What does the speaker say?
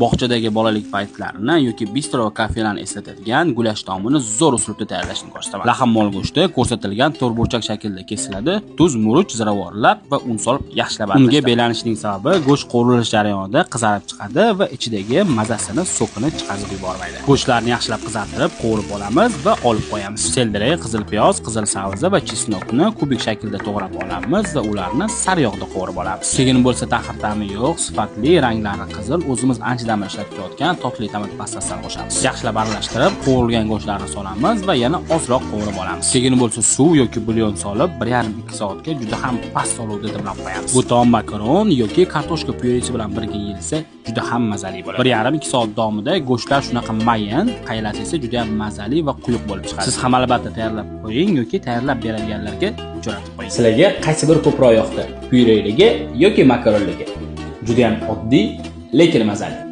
Bog'chadagi bolalik paytlarini yoki bistro va kafelarni eslatadigan gulash taomini zo'r uslubda tayyorlashni ko'rsataman. Laham mol go'shti ko'rsatilgan to'rtburchak shaklda kesiladi. Tuz, murch, ziravorlar va un solib yaxshilab aralashtiradi. Unga belanishning sababi go'sht qovrilish jarayonida qizarib chiqadi va ichidagi mazasini, so'kini chiqarib yubormaydi. Go'shtlarni yaxshilab qizartirib, qovurib olamiz va olib qo'yamiz. Selderey, qizil piyoz, qizil sabzi va chesnokni kubik shaklda to'g'rab olamiz va ularni sariyog'da qovurib olamiz. Keyin bo'lsa taxir ta'mi yo'q, sifatli, ranglari qizil, o'zimiz anchadan ishlab kelayotgan totli tomat pastasidan qo'shamiz. Yaxshilab aralashtirib, qovurilgan go'shtlarni solamiz va yana ozroq qovurib olamiz. Keyin bo'lsa suv yoki bulyon solib, 1,5-2 soatga juda ham past solovda dimlab qo'yamiz. Bu taom makaron yoki kartoshka pyuresi bilan birga yeyilsa, juda ham mazali bo'ladi. 1,5-2 soat davomida go'shtlar shunaqa mayin, qaylasi esa juda ham mazali va quyuq bo'lib chiqadi. Siz ham albatta tayyorlab qo'ying yoki tayyorlab beradiganlarga jo'natib qo'ying. Sizlarga qaysi biri ko'proq yoqdi? Pyureligi yoki makaronligi? Juda ham oddiy, lekin mazali.